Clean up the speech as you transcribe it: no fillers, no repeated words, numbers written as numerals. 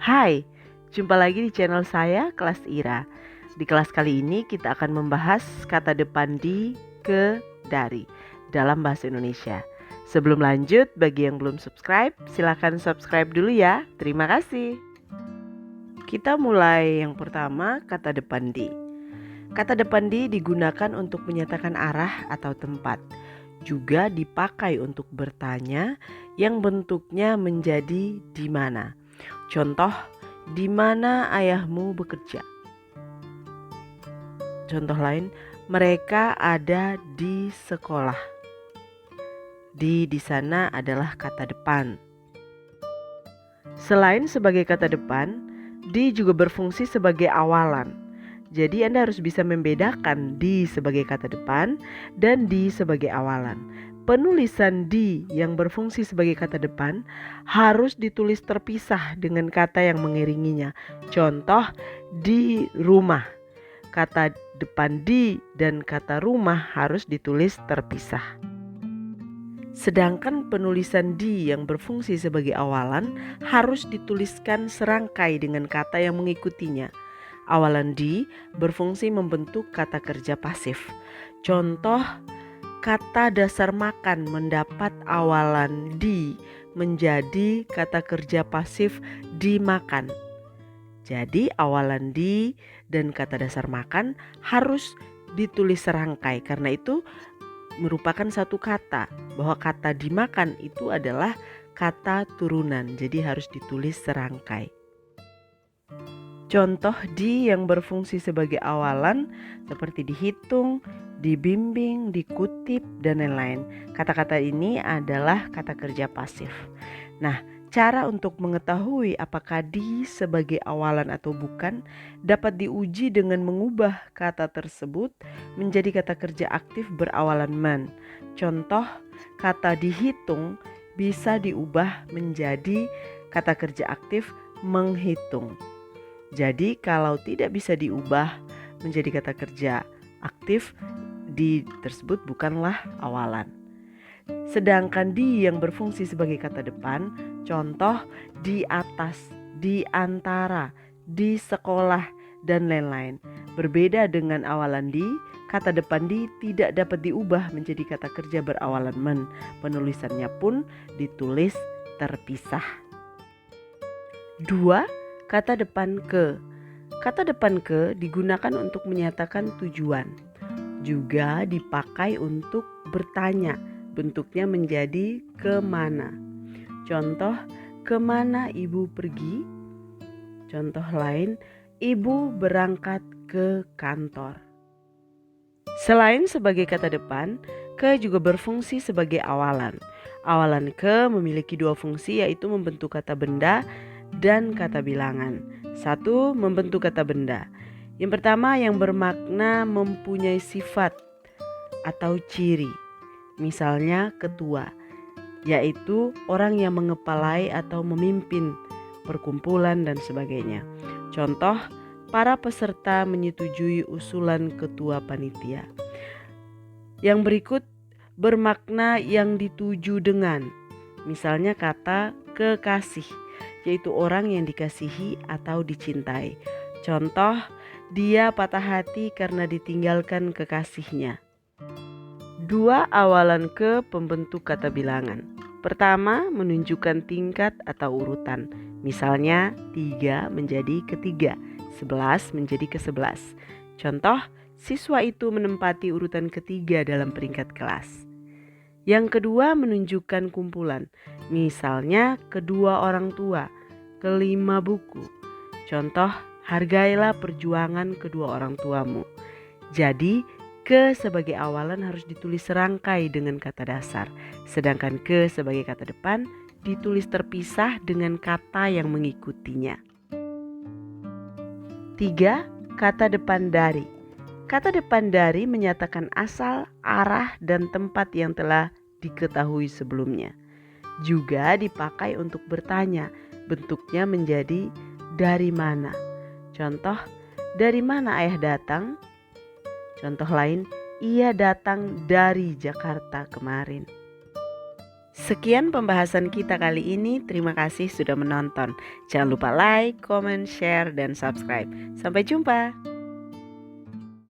Hai, jumpa lagi di channel saya, Kelas Ira. Di kelas kali ini kita akan membahas kata depan di, ke, dari dalam bahasa Indonesia. Sebelum lanjut, bagi yang belum subscribe, silakan subscribe dulu ya. Terima kasih. Kita mulai yang pertama, kata depan di. Kata depan di digunakan untuk menyatakan arah atau tempat. Juga dipakai untuk bertanya yang bentuknya menjadi di mana. Contoh, di mana ayahmu bekerja? Contoh lain, mereka ada di sekolah. Di sana adalah kata depan. Selain sebagai kata depan, di juga berfungsi sebagai awalan. Jadi Anda harus bisa membedakan di sebagai kata depan dan di sebagai awalan. Penulisan di yang berfungsi sebagai kata depan harus ditulis terpisah dengan kata yang mengiringinya. Contoh, di rumah. Kata depan di dan kata rumah harus ditulis terpisah. Sedangkan penulisan di yang berfungsi sebagai awalan harus dituliskan serangkai dengan kata yang mengikutinya. Awalan di berfungsi membentuk kata kerja pasif. Contoh, kata dasar makan mendapat awalan di menjadi kata kerja pasif dimakan. Jadi awalan di dan kata dasar makan harus ditulis serangkai. Karena itu merupakan satu kata, bahwa kata dimakan itu adalah kata turunan. Jadi harus ditulis serangkai. Contoh di yang berfungsi sebagai awalan seperti dihitung, dibimbing, dikutip, dan lain-lain. Kata-kata ini adalah kata kerja pasif. Nah, cara untuk mengetahui apakah di sebagai awalan atau bukan dapat diuji dengan mengubah kata tersebut menjadi kata kerja aktif berawalan man. Contoh, kata dihitung bisa diubah menjadi kata kerja aktif menghitung. Jadi kalau tidak bisa diubah menjadi kata kerja aktif, di tersebut bukanlah awalan. Sedangkan di yang berfungsi sebagai kata depan, contoh di atas, di antara, di sekolah, dan lain-lain. Berbeda dengan awalan di, kata depan di tidak dapat diubah menjadi kata kerja berawalan men. Penulisannya pun ditulis terpisah. 2. Kata depan ke. Kata depan ke digunakan untuk menyatakan tujuan. Juga dipakai untuk bertanya. Bentuknya menjadi kemana. Contoh, kemana ibu pergi? Contoh lain, ibu berangkat ke kantor. Selain sebagai kata depan, ke juga berfungsi sebagai awalan. Awalan ke memiliki dua fungsi, yaitu membentuk kata benda dan kata bilangan. 1. Membentuk kata benda. Yang pertama yang bermakna mempunyai sifat atau ciri. Misalnya ketua, yaitu orang yang mengepalai atau memimpin perkumpulan dan sebagainya. Contoh, para peserta menyetujui usulan ketua panitia. Yang berikut bermakna yang dituju dengan. Misalnya kata kekasih, yaitu orang yang dikasihi atau dicintai. Contoh, dia patah hati karena ditinggalkan kekasihnya. 2. Awalan ke pembentuk kata bilangan. Pertama, menunjukkan tingkat atau urutan. Misalnya 3 menjadi ketiga, 11 menjadi ke-11. Contoh, siswa itu menempati urutan ketiga dalam peringkat kelas. Yang kedua, menunjukkan kumpulan. Misalnya kedua orang tua, kelima buku. Contoh, hargailah perjuangan kedua orang tuamu. Jadi, ke sebagai awalan harus ditulis serangkai dengan kata dasar. Sedangkan ke sebagai kata depan ditulis terpisah dengan kata yang mengikutinya. 3. Kata depan dari. Kata depan dari menyatakan asal, arah, dan tempat yang telah diketahui sebelumnya. Juga dipakai untuk bertanya, bentuknya menjadi dari mana. Contoh, dari mana ayah datang? Contoh lain, ia datang dari Jakarta kemarin. Sekian pembahasan kita kali ini. Terima kasih sudah menonton. Jangan lupa like, comment, share, dan subscribe. Sampai jumpa.